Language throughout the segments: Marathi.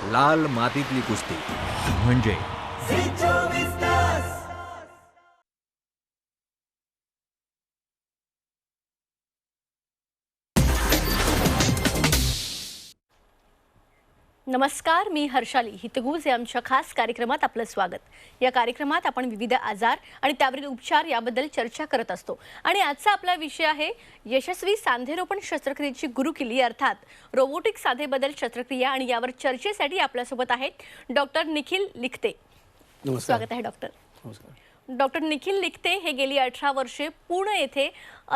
लाल मातीतली कुस्ती म्हणजे नमस्कार, मी हर्षाली हितगुज या आमच्या खास कार्यक्रमात आपलं स्वागत. या कार्यक्रमात आपण विविध आजार आणि त्यावरील उपचार याबद्दल चर्चा करत असतो. आणि आजचा आपला विषय आहे यशस्वी सांधेरोपण शस्त्रक्रियेची गुरुकिल्ली अर्थात रोबोटिक सांधेबदल शस्त्रक्रिया. आणि यावर चर्चेसाठी आपल्यासोबत आहेत डॉक्टर निखिल लिखते. स्वागत आहे डॉक्टर. नमस्कार. डॉक्टर निखिल लिखते हे गेली 18 वर्षे पुणे येथे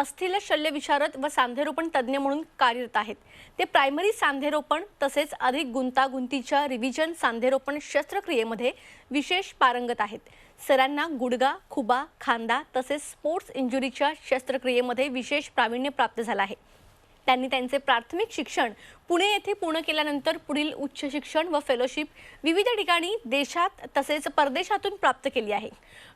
अस्थिल शल्य विशारद व सांधेरोपण तज्ज्ञ म्हणून कार्यरत आहेत. ते प्रायमरी सांधेरोपण तसेच अधिक गुंतागुंतीच्या रिव्हिजन सांधेरोपण शस्त्रक्रियेमध्ये विशेष पारंगत आहेत. सरांना गुडगा, खुबा, खांदा तसेच स्पोर्ट्स इंजुरीच्या शस्त्रक्रियेमध्ये विशेष प्रावीण्य प्राप्त झालं आहे. त्यांनी त्यांचे प्राथमिक शिक्षण पुणे येथे पूर्ण केल्यानंतर पुढील उच्च शिक्षण व फेलोशिप विविध ठिकाणी देशात तसेच परदेशातून प्राप्त केली आहे.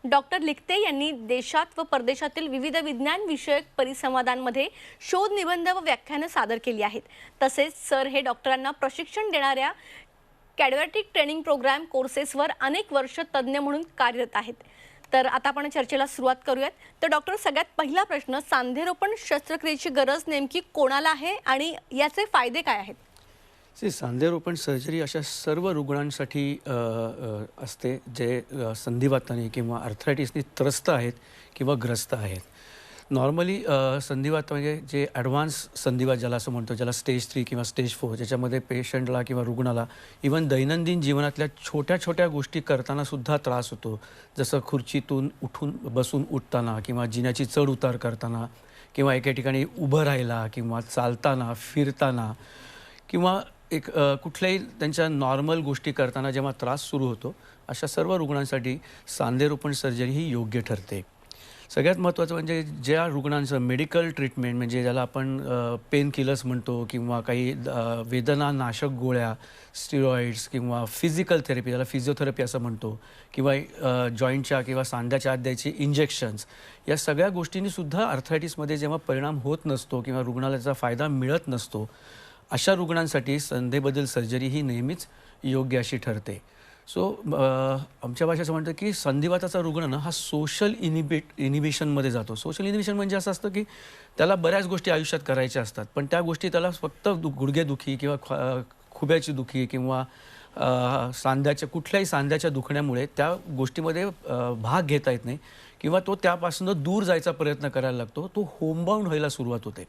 डॉक्टर लिखते यांनी देशात व परदेशातील विविध विज्ञान विषयक परिसंवादांमध्ये शोध निबंध व व्याख्यानं सादर केली आहेत. तसेच सर हे डॉक्टरांना प्रशिक्षण देणाऱ्या कॅडव्हॅटिक ट्रेनिंग प्रोग्राम कोर्सेसवर अनेक वर्ष तज्ज्ञ म्हणून कार्यरत आहेत. तर आता आपण चर्चेला सुरुवात करूयात. तर डॉक्टर, सगळ्यात पहिला प्रश्न, सांधेरोपण शस्त्रक्रियेची गरज नेमकी कोणाला आहे आणि याचे फायदे काय आहेत? सांधेरोपण सर्जरी अशा सर्व रुग्णांसाठी असते जे संधिवाताने किंवा आर्थरायटिसने त्रस्त आहेत किंवा ग्रस्त आहेत. नॉर्मली संधिवात म्हणजे जे ॲडव्हान्स संधिवात ज्याला असं म्हणतो, ज्याला स्टेज 3 किंवा स्टेज 4, ज्याच्यामध्ये पेशंटला किंवा रुग्णाला इवन दैनंदिन जीवनातल्या छोट्या छोट्या गोष्टी करतानासुद्धा त्रास होतो. जसं खुर्चीतून बसून उठताना किंवा जिन्याची चढ उतार करताना किंवा एका ठिकाणी उभं राहायला किंवा चालताना, फिरताना किंवा एक कुठल्याही त्यांच्या नॉर्मल गोष्टी करताना जेव्हा त्रास सुरू होतो, अशा सर्व रुग्णांसाठी सांधेरोपण सर्जरी ही योग्य ठरते. सगळ्यात महत्त्वाचं म्हणजे ज्या रुग्णांचं मेडिकल ट्रीटमेंट म्हणजे ज्याला आपण पेन किलर्स म्हणतो किंवा काही वेदनानाशक गोळ्या, स्टिरॉइड्स किंवा फिजिकल थेरपी, ज्याला फिजिओथेरपी असं म्हणतो, किंवा जॉईंटच्या किंवा सांध्याच्या आत द्यायची इंजेक्शन्स, या सगळ्या गोष्टींनीसुद्धा आर्थरायटिसमध्ये जेव्हा परिणाम होत नसतो किंवा रुग्णाला त्याचा फायदा मिळत नसतो, अशा रुग्णांसाठी संधेबदल सर्जरी ही नेहमीच योग्य अशी ठरते. सो आमच्या भाषेचं म्हणतं की संधिवाताचा रुग्ण ना हा सोशल इनिबिशनमध्ये जातो. सोशल इनिबिशन म्हणजे असं असतं की त्याला बऱ्याच गोष्टी आयुष्यात करायच्या असतात, पण त्या गोष्टी त्याला फक्त गुडघेदुखी किंवा खुब्याची दुखी किंवा कुठल्याही सांध्याच्या दुखण्यामुळे त्या गोष्टीमध्ये भाग घेता येत नाही किंवा तो त्यापासून दूर जायचा प्रयत्न करायला लागतो. तो होमबाउंड व्हायला सुरुवात होते.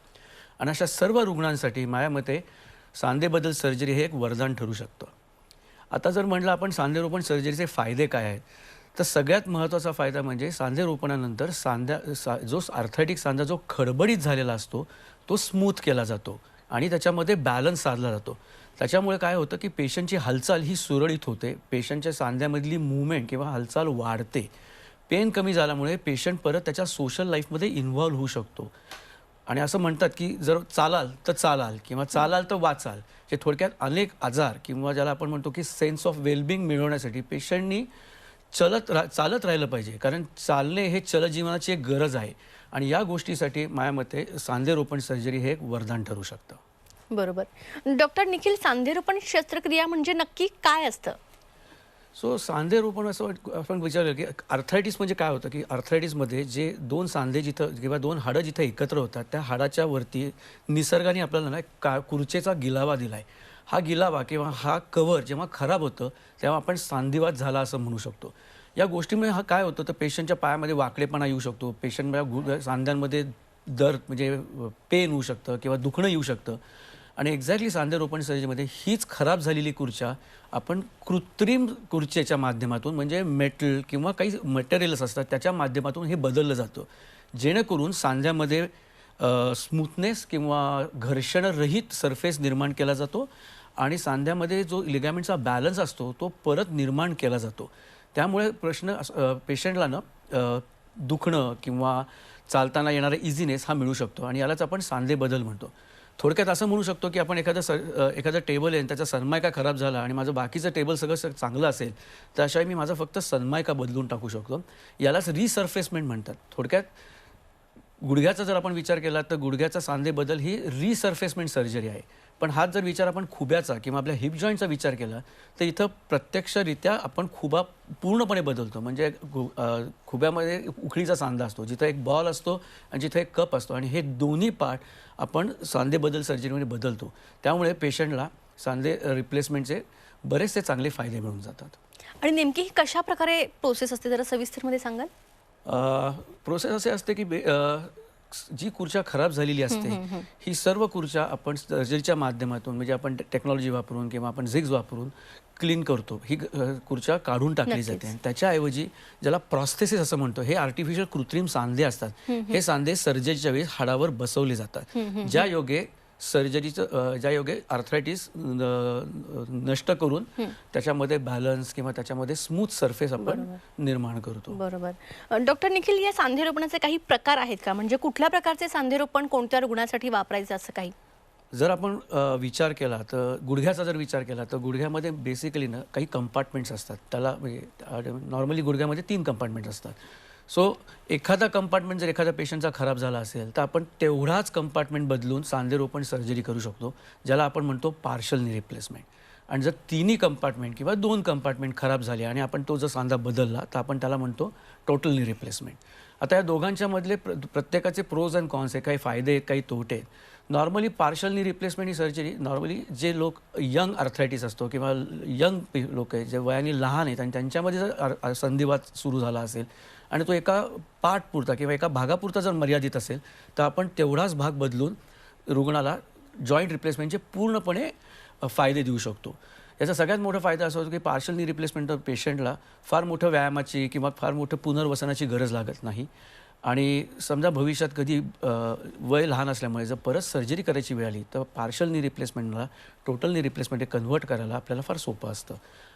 आणि अशा सर्व रुग्णांसाठी माझ्या मते सांधेबदल सर्जरी हे एक वरदान ठरू शकतं. आता जर म्हटलं आपण सांधेरोपण सर्जरीचे फायदे काय आहेत, तर सगळ्यात महत्त्वाचा फायदा म्हणजे सांधेरोपणानंतर जो आर्थरायटिक सांधा जो खडबडीत झालेला असतो तो स्मूथ केला जातो आणि त्याच्यामध्ये बॅलन्स साधला जातो. त्याच्यामुळे काय होतं की पेशंटची हालचाल ही सुरळीत होते, पेशंटच्या सांध्यामधली मूवमेंट किंवा हालचाल वाढते. पेन कमी झाल्यामुळे पेशंट परत त्याच्या सोशल लाईफमध्ये इन्व्हॉल्व होऊ शकतो. आणि असं म्हणतात की जर चालाल तर चालाल किंवा चालाल तर वाचाल, जे थोडक्यात अनेक आजार किंवा ज्याला आपण म्हणतो की सेन्स ऑफ वेलबिंग मिळवण्यासाठी पेशंटनी चालत राहिलं पाहिजे, कारण चालणे हे चलजीवनाची एक गरज आहे. आणि या गोष्टीसाठी माझ्या मते सांधेरोपण सर्जरी हे एक वरदान ठरू शकतं. बरोबर. डॉक्टर निखिल, सांधेरोपण शस्त्रक्रिया म्हणजे नक्की काय असतं? सांधेरोपण असं आपण विचारलं की आर्थरायटिस म्हणजे काय होतं की आर्थरायटिसमध्ये जे दोन सांधे जिथं किंवा दोन हाडं जिथं एकत्र होतात, त्या हाडाच्या वरती निसर्गाने आपल्याला ना कुर्चेचा गिलावा दिला आहे. हा गिलावा किंवा हा कव्हर जेव्हा खराब होतं तेव्हा आपण सांधिवात झाला असं म्हणू शकतो. या गोष्टीमुळे हा काय होतं तर पेशंटच्या पायामध्ये वाकडेपणा येऊ शकतो, पेशंटच्या सांध्यांमध्ये दर्द म्हणजे पेन होऊ शकतं किंवा दुखणं येऊ शकतं. आणि एक्झॅक्टली सांधेरोपण सर्जरीमध्ये हीच खराब झालेली खुर्च्या आपण कृत्रिम खुर्चेच्या माध्यमातून म्हणजे मेटल किंवा काही मटेरियल्स असतात त्याच्या माध्यमातून हे बदललं जातं, जेणेकरून सांध्यामध्ये स्मूथनेस किंवा घर्षणरहित सरफेस निर्माण केला जातो आणि सांध्यामध्ये जो लिगामेंटचा बॅलन्स असतो तो परत निर्माण केला जातो. त्यामुळे पेशंटला ना दुखणं किंवा चालताना येणारा इझीनेस हा मिळू शकतो आणि यालाच आपण सांधेबदल म्हणतो. थोडक्यात असं म्हणू शकतो की आपण एखादं टेबल आहे त्याचा सनमायका खराब झाला आणि माझं बाकीचं टेबल सगळं चांगलं असेल तर अशाही मी माझं फक्त सनमायका बदलून टाकू शकतो. यालाच रिसर्फेसमेंट म्हणतात. थोडक्यात गुडघ्याचा जर आपण विचार केला तर गुडघ्याचा सांधेबदल ही रिसर्फेसमेंट सर्जरी आहे. पण हाच जर विचार आपण खुब्याचा किंवा आपल्या हिप जॉईंटचा विचार केला तर इथं प्रत्यक्षरित्या आपण खुबा पूर्णपणे बदलतो. म्हणजे खुब्यामध्ये उखळीचा सांधा असतो, जिथं एक बॉल असतो आणि जिथं एक कप असतो, आणि हे दोन्ही पार्ट आपण सांधे बदल सर्जरीमध्ये बदलतो. त्यामुळे पेशंटला सांधे रिप्लेसमेंटचे बरेचसे चांगले फायदे मिळून जातात. आणि नेमकी ही कशा प्रकारे प्रोसेस असते, जरा सविस्तरमध्ये सांगाल? प्रोसेस असे असते की जी खुर्च्या खराब झालेली असते ही सर्व खुर्च्या आपण सर्जरीच्या माध्यमातून, म्हणजे आपण टेक्नॉलॉजी वापरून किंवा आपण झिग्स वापरून क्लीन करतो. ही खुर्च्या काढून टाकली जाते आणि त्याच्याऐवजी ज्याला प्रॉस्थेसिस असं म्हणतो, हे आर्टिफिशियल कृत्रिम सांधे असतात. हे सांधे सर्जरीच्या वेळेस हाडावर बसवले जातात, ज्या योगे सर्जरीचं ज्या योगे आर्थरायटिस नष्ट करून त्याच्यामध्ये बॅलन्स किंवा त्याच्यामध्ये स्मूथ सरफेस आपण निर्माण करतो. बरोबर. डॉक्टर निखिल, या सांधेरोपणाचे काही प्रकार आहेत का? म्हणजे कुठल्या प्रकारचे सांधेरोपण कोणत्या रुग्णासाठी वापरायचं असं काही? जर आपण विचार केला तर गुडघ्याचा जर विचार केला तर गुडघ्यामध्ये बेसिकली ना काही कंपार्टमेंट्स असतात. त्याला म्हणजे नॉर्मली गुडघ्यामध्ये 3 कंपार्टमेंट्स असतात. सो एखादा कंपार्टमेंट जर एखाद्या पेशंटचा खराब झाला असेल तर आपण तेवढाच कंपार्टमेंट बदलून सांधेरोपण सर्जरी करू शकतो, ज्याला आपण म्हणतो पार्शल नी रिप्लेसमेंट. आणि जर 3 कंपार्टमेंट किंवा 2 कंपार्टमेंट खराब झाले आणि आपण तो जर सांधा बदलला तर आपण त्याला म्हणतो टोटल नी रिप्लेसमेंट. आता या दोघांच्या मधले प्रत्येकाचे प्रोज अँड कॉन्स आहे, काही फायदे आहेत, काही तोटे आहेत. नॉर्मली पार्शल नी रिप्लेसमेंट ही सर्जरी नॉर्मली जे लोक यंग आर्थरायटिस असतो किंवा यंग लोक आहेत जे वयाने लहान आहेत आणि त्यांच्यामध्ये जर संधिवात सुरू झाला असेल आणि तो एका पार्टपुरता किंवा एका भागापुरता जर मर्यादित असेल तर आपण तेवढाच भाग बदलून रुग्णाला जॉईंट रिप्लेसमेंटचे पूर्णपणे फायदे देऊ शकतो. याचा सगळ्यात मोठा फायदा असा होतो की पार्शल नी रिप्लेसमेंट पेशंटला फार मोठं व्यायामाची किंवा फार मोठं पुनर्वसनाची गरज लागत नाही. आणि समजा भविष्यात कधी वय लहान असल्यामुळे जर परत सर्जरी करायची वेळ आली तर पार्शल नी रिप्लेसमेंटला टोटल नी रिप्लेसमेंट कन्व्हर्ट करायला आपल्याला फार सोपं असतं.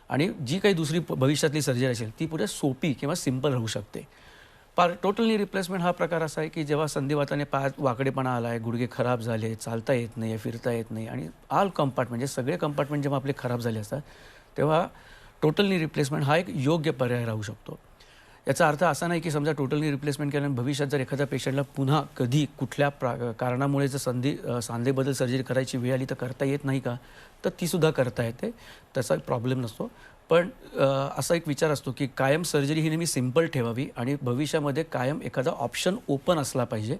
आणि जी काही दुसरी भविष्यातली सर्जरी असेल ती पुढे सोपी किंवा सिंपल राहू शकते. टोटल नी रिप्लेसमेंट हा प्रकार असा आहे की जेव्हा संधिवाताने पाय वाकडेपणा आला आहे, गुडघे खराब झाले, चालता येत नाही, फिरता येत नाही आणि ऑल कंपार्टमेंट म्हणजे सगळे कंपार्टमेंट जेव्हा आपले खराब झाले असतात तेव्हा टोटल नी रिप्लेसमेंट हा एक योग्य पर्याय राहू शकतो. याचा अर्थ असा नाही की समजा टोटल नी रिप्लेसमेंट केल्याने भविष्यात जर एखाद्या पेशंटला पुन्हा कधी कुठल्या कारणामुळे जर सांधेबद्दल सर्जरी करायची वेळ आली तर करता येत नाही का, तर तीसुद्धा करता येते, त्याचा प्रॉब्लेम नसतो. पण असा एक विचार असतो की कायम सर्जरी ही नेहमी सिंपल ठेवावी आणि भविष्यामध्ये कायम एखादा ऑप्शन ओपन असला पाहिजे.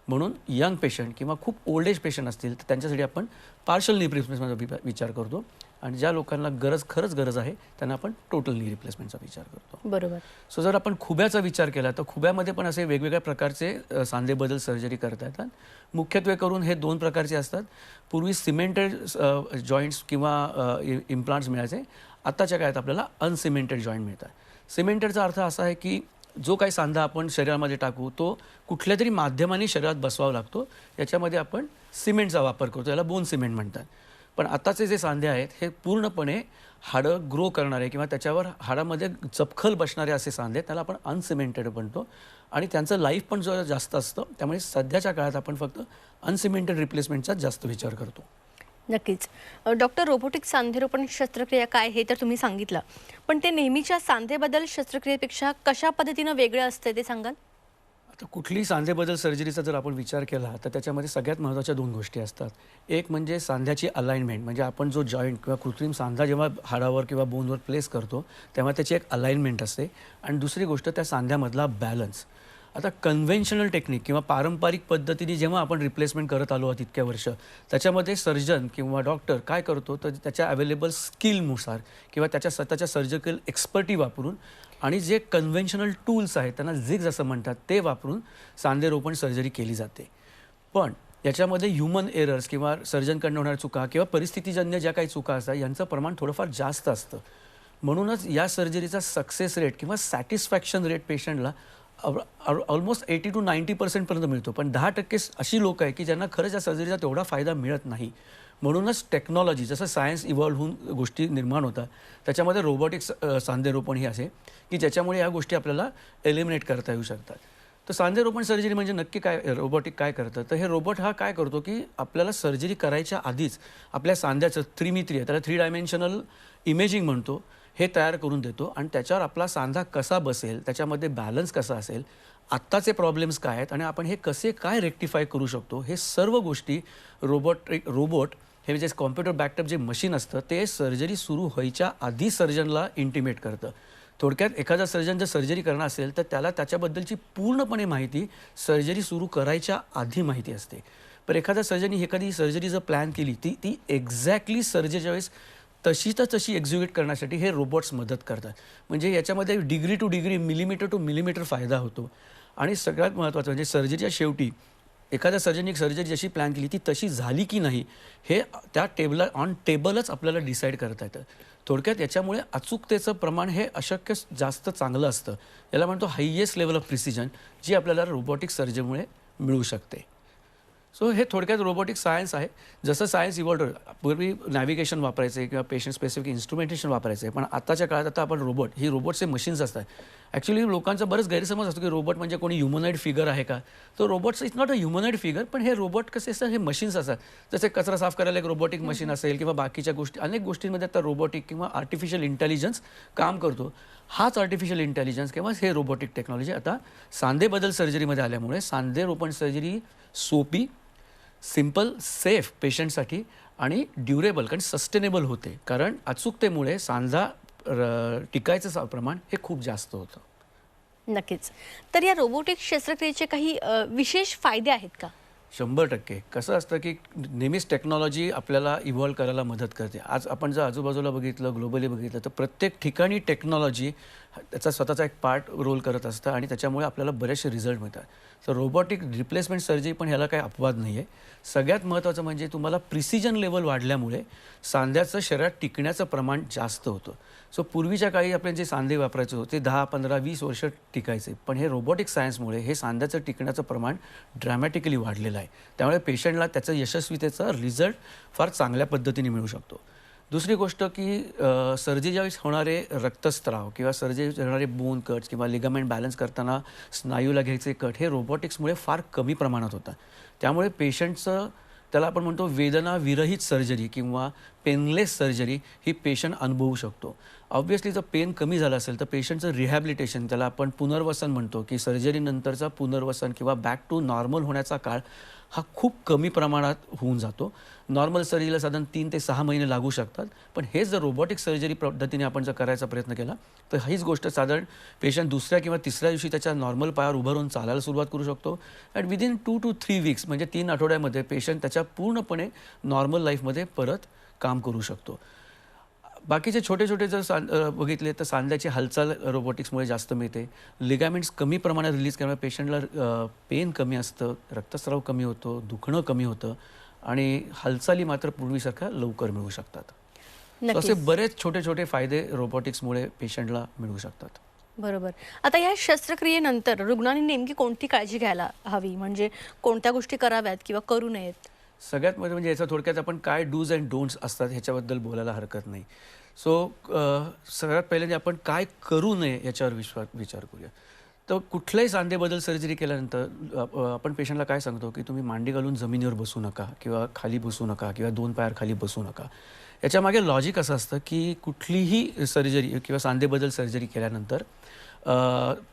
म्हणून यंग पेशंट किंवा खूप ओल्ड एज पेशंट असतील तर त्यांच्यासाठी आपण पार्शल नी रिप्लेसमेंटचा विचार करतो आणि ज्या लोकांना खरंच गरज आहे त्यांना आपण टोटल नी रिप्लेसमेंटचा विचार करतो. बरोबर. सो जर आपण खुब्याचा विचार केला तर खुब्यामध्ये पण असे वेगवेगळ्या प्रकारचे सांधेबदल सर्जरी करता येतात. मुख्यत्वे करून हे 2 प्रकारचे असतात. पूर्वी सिमेंटेड जॉईंट्स किंवा इम्प्लांट्स मिळायचे, आत्ताच्या काळात आपल्याला अनसिमेंटेड जॉईंट मिळतात. सिमेंटेडचा अर्थ असा आहे की जो काही सांधा आपण शरीरामध्ये टाकू तो कुठल्या तरी माध्यमाने शरीरात बसवावा लागतो. याच्यामध्ये आपण सिमेंटचा वापर करतो, याला बोन सिमेंट म्हणतात. पण आताचे जे सांधे आहेत हे पूर्णपणे हाडं ग्रो करणारे किंवा त्याच्यावर हाडामध्ये चपखल बसणारे असे सांधे, त्याला आपण अनसिमेंटेड म्हणतो आणि त्यांचं लाईफ पण जरा जास्त असतं. त्यामुळे सध्याच्या काळात आपण फक्त अनसिमेंटेड रिप्लेसमेंटचा जास्त विचार करतो. नक्कीच. डॉक्टर, रोबोटिक सांधेरोपण शस्त्रक्रिया काय हे तर तुम्ही सांगितलं, पण ते नेहमीच्या सांधेबदल शस्त्रक्रियेपेक्षा कशा पद्धतीनं वेगळं असतं ते सांगाल? आता कुठलीही सांधेबदल सर्जरीचा जर आपण विचार केला तर त्याच्यामध्ये सगळ्यात महत्त्वाच्या 2 गोष्टी असतात. एक म्हणजे सांध्याची अलाइनमेंट, म्हणजे आपण जो जॉईंट किंवा कृत्रिम सांधा जेव्हा हाडावर किंवा बोनवर प्लेस करतो तेव्हा त्याची एक अलाइनमेंट असते. आणि दुसरी गोष्ट त्या सांध्यामधला बॅलन्स. आता कन्व्हेन्शनल टेक्निक किंवा पारंपरिक पद्धतीने जेव्हा आपण रिप्लेसमेंट करत आलो आहोत इतक्या वर्ष, त्याच्यामध्ये सर्जन किंवा डॉक्टर काय करतो तर त्याच्या अवेलेबल स्किलनुसार किंवा त्याच्या स्वतःच्या सर्जिकल एक्सपर्टी वापरून आणि जे कन्व्हेन्शनल टूल्स आहेत त्यांना झिग्स असं म्हणतात ते वापरून सांधेरोपण सर्जरी केली जाते. पण याच्यामध्ये ह्युमन एरर्स किंवा सर्जनकडनं होणाऱ्या चुका किंवा परिस्थितीजन्य ज्या काही चुका असतात यांचं प्रमाण थोडंफार जास्त असतं. म्हणूनच या सर्जरीचा सक्सेस रेट किंवा सॅटिस्फॅक्शन रेट पेशंटला ऑलमोस्ट 80 to 90% पर्यंत मिळतो. पण 10% अशी लोक आहे की ज्यांना खरंच या सर्जरीचा तेवढा फायदा मिळत नाही. म्हणूनच टेक्नॉलॉजी जसं सायन्स इव्हॉल्व्ह होऊन गोष्टी निर्माण होतात त्याच्यामध्ये रोबोटिक्स सांधेरोपण ही असे की ज्याच्यामुळे या गोष्टी आपल्याला एलिमिनेट करता येऊ शकतात. तर सांधेरोपण सर्जरी म्हणजे नक्की काय, रोबोटिक काय करतं तर हे रोबोट हा काय करतो की आपल्याला सर्जरी करायच्या आधीच आपल्या सांध्याचं त्रिमितीय, त्याला 3 डायमेन्शनल इमेजिंग म्हणतो, हे तयार करून देतो आणि त्याच्यावर आपला सांधा कसा बसेल, त्याच्यामध्ये बॅलन्स कसा असेल, आत्ताचे प्रॉब्लेम्स काय आहेत आणि आपण हे कसे काय रेक्टिफाय करू शकतो, हे सर्व गोष्टी रोबोट हे जे कॉम्प्युटर बॅकअप जे मशीन असतं ते सर्जरी सुरू व्हायच्या आधी सर्जनला इंटिमेट करतं. थोडक्यात एखादा सर्जन जर सर्जरी करणार असेल तर त्याला त्याच्याबद्दलची पूर्णपणे माहिती सर्जरी सुरू करायच्या आधी माहिती असते. पण एखाद्या सर्जननी एखादी सर्जरी जर प्लॅन केली ती एक्झॅक्टली सर्जरीच्या वेळेस तशी एक्झिक्यूट करण्यासाठी हे रोबोट्स मदत करतात. म्हणजे याच्यामध्ये degree two degree, millimetre two millimetre फायदा होतो. आणि सगळ्यात महत्त्वाचं म्हणजे सर्जरीच्या शेवटी एखाद्या सर्जननी सर्जरी जशी प्लॅन केली ती तशी झाली की नाही हे त्या ऑन टेबलच आपल्याला डिसाईड करता येतं. थोडक्यात याच्यामुळे अचूकतेचं प्रमाण हे अशक्य जास्त चांगलं असतं. याला म्हणतो हायेस्ट लेवल ऑफ प्रिसिजन, जी आपल्याला रोबोटिक सर्जरीमुळे मिळू शकते. सो हे थोडक्यात रोबोटिक सायन्स आहे. जसं सायन्स इव्हॉल्व पूर्वी नॅव्हिगेशन वापरायचं आहे किंवा पेशंट स्पेसिफिक इन्स्ट्रुमेंटेशन वापरायचं आहे, पण आताच्या काळात आता आपण रोबोटचे मशीन्स असतात. ॲक्च्युली लोकांचा बरंच गैरसमज असतो की रोबोट म्हणजे कोणी ह्युमनॉइड फिगर आहे का. तो robots is not a humanoid figure, पण हे रोबोट कसे असतात, हे मशीन्स असतात. जसे कचरा साफ करायला एक रोबोटिक मशीन असेल किंवा बाकीच्या गोष्टी अनेक गोष्टींमध्ये आता रोबोटिक किंवा आर्टिफिशियल इंटेलिजन्स काम करतो. हाच आर्टिफिशियल इंटेलिजन्स किंवा हे रोबोटिक टेक्नॉलॉजी आता सांधेबदल सर्जरीमध्ये आल्यामुळे सांधेरोपण सर्जरी सोपी, सिम्पल, सेफ पेशंटसाठी आणि ड्युरेबल कारण सस्टेनेबल होते. कारण अचूकतेमुळे सांधा टिकायचं प्रमाण हे खूप जास्त होतं. नक्कीच. तर या रोबोटिक शस्त्रक्रियेचे काही विशेष फायदे आहेत का? 100%. कसं असतं की नेहमीच टेक्नॉलॉजी आपल्याला इव्हॉल्व करायला मदत करते. आज आपण जर आजूबाजूला बघितलं, ग्लोबली बघितलं तर प्रत्येक ठिकाणी टेक्नॉलॉजी त्याचा स्वतःचा एक पार्ट रोल करत असतं आणि त्याच्यामुळे आपल्याला बरेचसे रिझल्ट मिळतात. तर रोबोटिक रिप्लेसमेंट सर्जरी पण ह्याला काही अपवाद नाही आहे. सगळ्यात महत्त्वाचं म्हणजे तुम्हाला प्रिसिजन लेवल वाढल्यामुळे सांध्याचं शरीरात टिकण्याचं प्रमाण जास्त होतं. सो पूर्वीच्या काळी आपण जे सांधे वापरायचे होते 10, 15, 20 वर्ष टिकायचे, पण हे रोबोटिक सायन्समुळे हे सांध्याचं टिकण्याचं प्रमाण ड्रॅमॅटिकली वाढलेलं आहे. त्यामुळे पेशंटला त्याचं यशस्वीतेचा रिझल्ट फार चांगल्या पद्धतीने मिळू शकतो. दुसरी गोष्ट की सर्जरीच्या वेळेस होणारे रक्तस्राव किंवा सर्जरी होणारे बोन कट्स किंवा लिगामेंट बॅलन्स करताना स्नायूला घ्यायचे कट हे रोबोटिक्समुळे फार कमी प्रमाणात होतात. त्यामुळे पेशंटचं त्याला आपण म्हणतो वेदना विरहित सर्जरी किंवा पेनलेस सर्जरी ही पेशंट अनुभवू शकतो. ऑब्व्हियसली जर पेन कमी झालं असेल तर पेशंटचं रिहॅबिलिटेशन, त्याला आपण पुनर्वसन म्हणतो की सर्जरीनंतरचा पुनर्वसन किंवा बॅक टू नॉर्मल होण्याचा काळ हा खूप कमी प्रमाणात होऊन जातो. नॉर्मल सर्जरीला साधारण 3 ते 6 महिने लागू शकतात, पण हेच जर रोबोटिक सर्जरी पद्धतीने आपण जर करायचा प्रयत्न केला तर हीच गोष्ट साधारण पेशंट दुसऱ्या किंवा तिसऱ्या दिवशी त्याच्या नॉर्मल पायावर उभं राहून चालायला सुरुवात करू शकतो. अँड विदिन 2 to 3 weeks म्हणजे 3 आठवड्यामध्ये पेशंट त्याच्या पूर्णपणे नॉर्मल लाईफमध्ये परत काम करू शकतो. बाकीचे छोटे छोटे जर बघितले तर सांध्याची हालचाल रोबोटिक्समुळे जास्त मिळते. लिगामेंट्स कमी प्रमाणात रिलीज केल्यामुळे पेशंटला पेन कमी असतं, रक्तस्राव कमी होतो, दुखणं कमी होतं आणि हालचाली मात्र पूर्वीसारख्या लवकर मिळू शकतात. असे बरेच छोटे छोटे फायदे रोबोटिक्समुळे पेशंटला मिळू शकतात. बरोबर. आता या शस्त्रक्रियेनंतर रुग्णांनी नेमकी कोणती काळजी घ्यायला हवी, म्हणजे कोणत्या गोष्टी कराव्यात किंवा करू नयेत? सगळ्यात म्हणजे याचा थोडक्यात आपण काय डूज अँड डोंट्स असतात ह्याच्याबद्दल बोलायला हरकत नाही. सो सगळ्यात पहिल्यांदा आपण काय करू नये याच्यावर विचार करूया. तर कुठल्याही सांधेबदल सर्जरी केल्यानंतर आपण पेशंटला काय सांगतो की तुम्ही मांडी घालून जमिनीवर बसू नका किंवा खाली बसू नका किंवा 2 पायावर खाली बसू नका. याच्यामागे लॉजिक असं असतं की कुठलीही सर्जरी किंवा सांधेबदल सर्जरी केल्यानंतर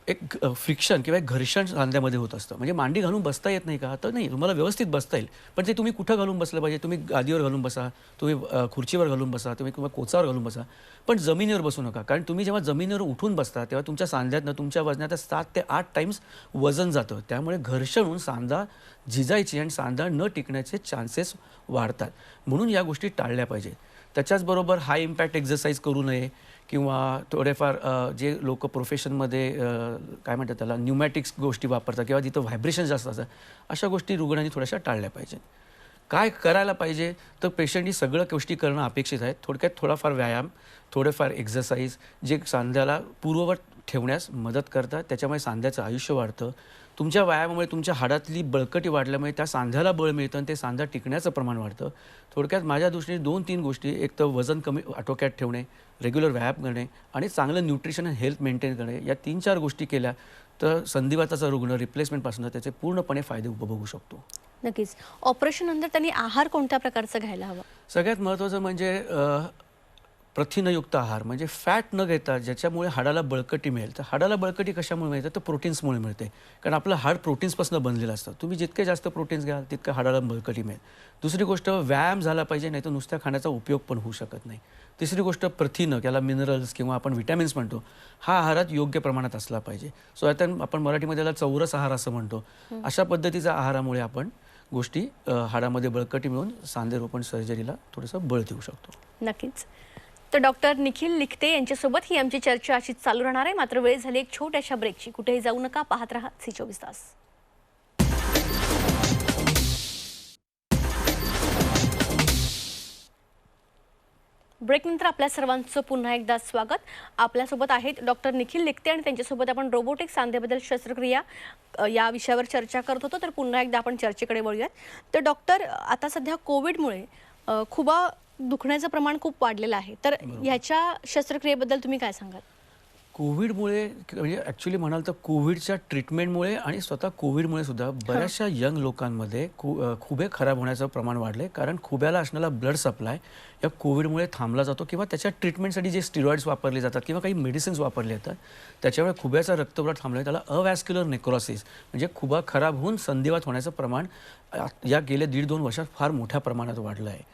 एक फ्रिक्शन किंवा एक घर्षण सांध्यामध्ये होत असतं. म्हणजे मांडी घालून बसता येत नाही का, तर नाही, तुम्हाला व्यवस्थित बसता येईल, पण ते तुम्ही कुठं घालून बसलं पाहिजे. तुम्ही गादीवर घालून बसा, तुम्ही खुर्चीवर घालून बसा, तुम्ही किंवा कोचावर घालून बसा, पण जमिनीवर बसू नका. कारण तुम्ही जेव्हा जमिनीवर उठून बसता तेव्हा तुमच्या सांध्यातनं तुमच्या वजनात 7 ते 8 टाइम्स वजन जातं. त्यामुळे घर्षण होऊन सांधा झिजायची आणि सांधा न टिकण्याचे चान्सेस वाढतात. म्हणून या गोष्टी टाळल्या पाहिजेत. त्याच्याचबरोबर हाय इम्पॅक्ट एक्झरसाईज करू नये किंवा थोडेफार जे लोक प्रोफेशनमध्ये काय म्हणतात त्याला न्यूमॅटिक्स गोष्टी वापरतात किंवा तिथं व्हायब्रेशन जास्त असतात, अशा गोष्टी रुग्णांनी थोड्याशा टाळल्या पाहिजेत. काय करायला पाहिजे तर पेशंटनी सगळं गोष्टी करणं अपेक्षित आहे. थोडक्यात थोडाफार व्यायाम, थोडेफार एक्झरसाईज जे सांध्याला पूर्ववत ठेवण्यास मदत करतात. त्याच्यामुळे सांध्याचं आयुष्य वाढतं. तुमच्या व्यायामामुळे तुमच्या हाडातली बळकटी वाढल्यामुळे त्या सांध्याला बळ मिळतं आणि ते सांधा टिकण्याचं प्रमाण वाढतं. थोडक्यात माझ्या दृष्टीने 2-3 गोष्टी, एक तर वजन कमी आटोक्यात ठेवणे, रेग्युलर व्यायाम करणे आणि चांगलं न्यूट्रिशन आणि हेल्थ मेंटेन करणे, या 3-4 गोष्टी केल्या तर संधिवाताचा रुग्ण रिप्लेसमेंटपासून त्याचे पूर्णपणे फायदे उपभोगू शकतो. नक्कीच. ऑपरेशन नंतर त्यांनी आहार कोणत्या प्रकारचा घ्यायला हवा? सगळ्यात महत्त्वाचं म्हणजे प्रथिनयुक्त आहार म्हणजे फॅट न घेता ज्याच्यामुळे हाडाला बळकटी मिळेल. तर हाडाला बळकटी कशामुळे मिळते? तर प्रोटीन्समुळे मिळते. कारण आपलं हाड प्रोटीन्सपासून बनलेलं असतं. तुम्ही जितके जास्त प्रोटीन्स घ्याल तितकं हाडाला बळकटी मिळेल. दुसरी गोष्ट व्यायाम झाला पाहिजे, नाही तर नुसत्या खाण्याचा उपयोग पण होऊ शकत नाही. तिसरी गोष्ट प्रथिनं, त्याला मिनरल्स किंवा आपण विटॅमिन्स म्हणतो, हा आहारात योग्य प्रमाणात असला पाहिजे. सो आता आपण मराठीमध्ये त्याला चौरस आहार असं म्हणतो. अशा पद्धतीच्या आहारामुळे आपण गोष्टी हाडामध्ये बळकटी मिळून सांधेरोपण सर्जरीला थोडंसं बळ देऊ शकतो. नक्कीच. तर डॉक्टर निखिल लिखते यांच्यासोबत ही आमची चर्चा अशीच चालू राहणार आहे. मात्र वेळ झाली एक छोट्याशा ब्रेकची. कुठेही जाऊ नका, पाहत राहा C24 तास. ब्रेकनंतर आपल्या सर्वांचं पुन्हा एकदा स्वागत. आपल्यासोबत आहेत डॉक्टर निखिल लिखते आणि त्यांच्यासोबत आपण रोबोटिक सांधेबद्दल शस्त्रक्रिया या विषयावर चर्चा करत होतो. तर पुन्हा एकदा आपण चर्चेकडे वळूयात. तर डॉक्टर, आता सध्या कोविडमुळे खुबा दुखण्याचं प्रमाण खूप वाढलेलं आहे. तर ह्याच्या शस्त्रक्रियेबद्दल तुम्ही काय सांगाल? कोविडमुळे म्हणजे ॲक्च्युली म्हणाल तर कोविडच्या ट्रीटमेंटमुळे आणि स्वतः कोविडमुळे सुद्धा बऱ्याचशा यंग लोकांमध्ये खुबे खराब होण्याचं प्रमाण वाढले. कारण खुब्याला असणारा ब्लड सप्लाय या कोविडमुळे थांबला जातो किंवा त्याच्या ट्रीटमेंटसाठी जे स्टिरॉइड्स वापरले जातात किंवा काही मेडिसिन्स वापरले जातात त्याच्यामुळे खुब्याचा रक्तपुरवठा थांबला. त्याला अवॅस्क्युलर नेक्रोसिस म्हणजे खुबा खराब होऊन संधिवात होण्याचं प्रमाण या गेल्या 1.5-2 वर्षात फार मोठ्या प्रमाणात वाढलं आहे.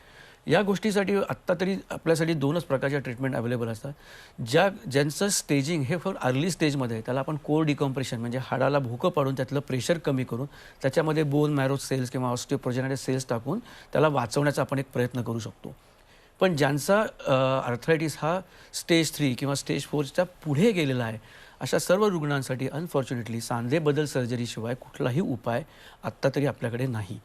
या गोष्टीसाठी आत्ता तरी आपल्यासाठी 2च प्रकारच्या ट्रीटमेंट अवेलेबल असतात. ज्यांचं स्टेजिंग हे फक्त अर्ली स्टेजमध्ये आहे त्याला आपण कोर डिकॉम्प्रेशन म्हणजे हाडाला भोकं पाडून त्यातलं प्रेशर कमी करून त्याच्यामध्ये बोन मॅरो सेल्स किंवा ऑस्टिओप्रोजेनेटिक सेल्स टाकून त्याला वाचवण्याचा आपण एक प्रयत्न करू शकतो. पण ज्यांचा आर्थरायटिस हा स्टेज 3 किंवा स्टेज 4च्या पुढे गेलेला आहे अशा सर्व रुग्णांसाठी अनफॉर्च्युनेटली सांधे बदल सर्जरीशिवाय कुठलाही उपाय आत्ता तरी आपल्याकडे नाही.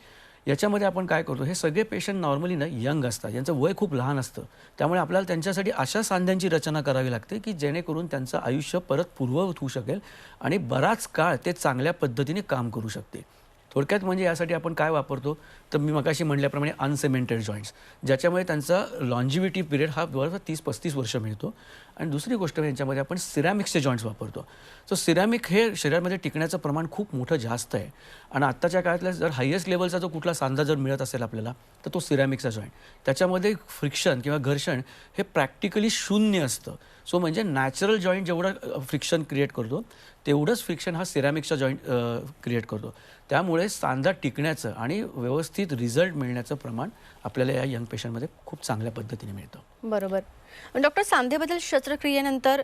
याच्यामध्ये आपण काय करतो, हे सगळे पेशंट नॉर्मली ना यंग असतात, यांचं वय खूप लहान असतं. त्यामुळे आपल्याला त्यांच्यासाठी अशा सांध्यांची रचना करावी लागते की जेणेकरून त्यांचं आयुष्य परत पूर्ववत होऊ शकेल आणि बराच काळ ते चांगल्या पद्धतीने काम करू शकते. थोडक्यात म्हणजे यासाठी आपण काय वापरतो तर मी मगाशी म्हटल्याप्रमाणे अनसिमेंटेड जॉईंट्स, ज्याच्यामुळे त्यांचा लॉन्जिव्हिटी पिरियड हा जवळजवळ 30-35 वर्ष मिळतो. आणि दुसरी गोष्ट यांच्यामध्ये आपण सिरॅमिक्सचे जॉईंट्स वापरतो. सो सिरॅमिक हे शरीरामध्ये टिकण्याचं प्रमाण खूप मोठं जास्त आहे. आणि आत्ताच्या काळातल्या जर हायेस्ट लेवलचा जो कुठला सांधा जर मिळत असेल आपल्याला तर तो सिरॅमिकचा जॉईंट. त्याच्यामध्ये फ्रिक्शन किंवा घर्षण हे प्रॅक्टिकली शून्य असतं. सो म्हणजे नॅचरल जॉईंट जेवढं फ्रिक्शन क्रिएट करतो तेवढंच फ्रिक्शन हा सिरॅमिकचा जॉईंट क्रिएट करतो. त्यामुळे सांधा टिकण्याचं आणि व्यवस्थित रिझल्ट मिळण्याचं प्रमाण आपल्याला या यंग पेशंटमध्ये खूप चांगल्या पद्धतीने मिळतं. बरोबर. डॉक्टर, सांधेबद्दल शस्त्रक्रियेनंतर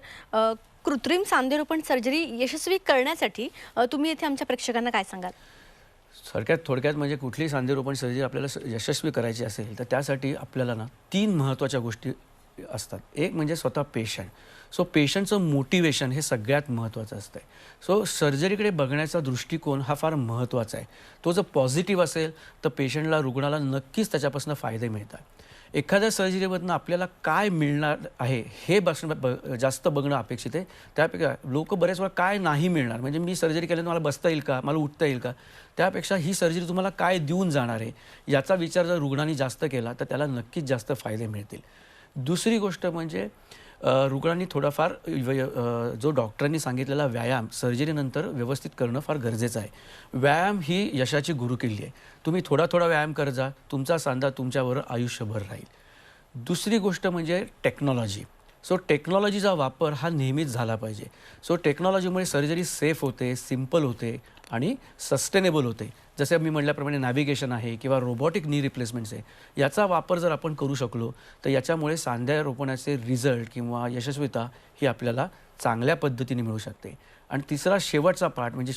कृत्रिम सांधेरोपण सर्जरी यशस्वी करण्यासाठी तुम्ही येथे आमच्या प्रेक्षकांना काय सांगाल? थोडक्यात म्हणजे कुठलीही सांधेरोपण सर्जरी आपल्याला यशस्वी करायची असेल तर त्यासाठी आपल्याला ना 3 महत्त्वाच्या गोष्टी असतात. एक म्हणजे स्वतः पेशंट. सो पेशंटचं मोटिवेशन हे सगळ्यात महत्त्वाचं असतं. सो सर्जरीकडे बघण्याचा दृष्टिकोन हा फार महत्त्वाचा आहे. तो जर पॉझिटिव्ह असेल तर पेशंटला, रुग्णाला नक्कीच त्याच्यापासून फायदे मिळतात. एखाद्या सर्जरीमधून आपल्याला काय मिळणार आहे हे जास्त बघणं अपेक्षित आहे. त्यापेक्षा लोक बरेच वेळा काय नाही मिळणार, म्हणजे मी सर्जरी केल्यानं मला बसता येईल का, मला उठता येईल का, त्यापेक्षा ही सर्जरी तुम्हाला काय देऊन जाणार आहे याचा विचार जर रुग्णांनी जास्त केला तर त्याला नक्कीच जास्त फायदे मिळतील. दुसरी गोष्ट म्हणजे रुग्णांनी थोडाफार जो डॉक्टरांनी सांगितलेला व्यायाम सर्जरीनंतर व्यवस्थित करणं फार गरजेचं आहे. व्यायाम ही यशाची गुरुकिल्ली आहे. तुम्ही थोडा व्यायाम करत जा, तुमचा सांधा तुमच्यावर आयुष्यभर राहील. दुसरी गोष्ट म्हणजे टेक्नॉलॉजी. सो टेक्नॉलॉजीचा वापर हा नेहमीच झाला पाहिजे. सो टेक्नॉलॉजीमुळे सर्जरी सेफ होते, सिम्पल होते आणि सस्टेनेबल होते. जसे मी म्हटल्याप्रमाणे नॅव्हिगेशन आहे किंवा रोबोटिक नी रिप्लेसमेंट्स आहे, याचा वापर जर आपण करू शकलो तर याच्यामुळे सांध्या रोपणाचे रिझल्ट किंवा यशस्वीता ही आपल्याला चांगल्या पद्धतीने मिळू शकते. आणि तिसरा शेवटचा पार्ट म्हणजे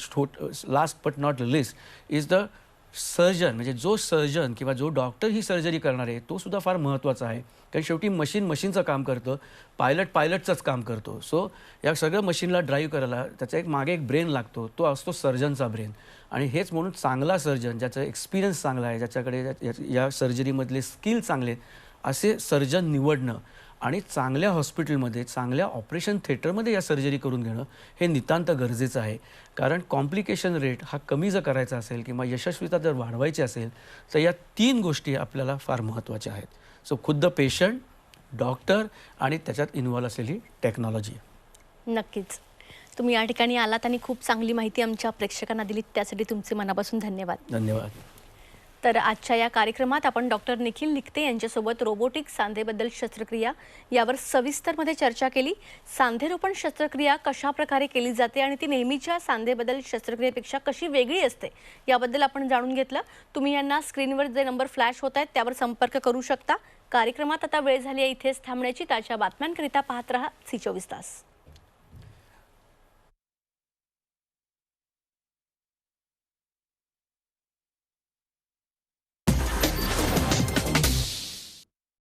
last but not list is the surgeon. म्हणजे जो सर्जन किंवा जो डॉक्टर ही सर्जरी करणार आहे तो सुद्धा फार महत्त्वाचा आहे. कारण शेवटी मशीनचं काम करतं, पायलटचंच काम करतो. सो या सगळं मशीनला ड्राईव्ह करायला त्याचा मागे एक ब्रेन लागतो, तो असतो सर्जनचा ब्रेन. आणि हेच म्हणून चांगला सर्जन, ज्याचा एक्सपिरियन्स चांगला आहे, ज्याच्याकडे या सर्जरीमधले स्किल चांगले, असे सर्जन निवडणं आणि चांगल्या हॉस्पिटलमध्ये, चांगल्या ऑपरेशन थिएटरमध्ये या सर्जरी करून घेणं हे नितांत गरजेचं आहे. कारण कॉम्प्लिकेशन रेट हा कमी जर करायचा असेल किंवा यशस्वीता जर वाढवायची असेल तर या 3 गोष्टी आपल्याला फार महत्त्वाच्या आहेत. सो खुद्द पेशंट, डॉक्टर आणि त्याच्यात इन्व्हॉल्व असलेली टेक्नॉलॉजी. नक्कीच. तुम्ही या ठिकाणी आलात आणि खूप चांगली माहिती आमच्या प्रेक्षकांना दिलीत, त्यासाठी तुमचे मनापासून धन्यवाद. धन्यवाद. तर आजच्या या कार्यक्रमात आपण डॉक्टर निखिल लिखते यांच्यासोबत रोबोटिक सांधेबद्दल शस्त्रक्रिया यावर सविस्तरमध्ये चर्चा केली. सांधेरोपण शस्त्रक्रिया कशा प्रकारे केली जाते आणि ती नेहमीच्या सांधेबद्दल शस्त्रक्रियेपेक्षा कशी वेगळी असते याबद्दल आपण जाणून घेतलं. तुम्ही यांना स्क्रीनवर जे नंबर फ्लॅश होत आहेत त्यावर संपर्क करू शकता. कार्यक्रमात आता वेळ झाली आहे इथेच थांबण्याची. ताज्या बातम्यांकरिता पाहत रहा सी 24 तास.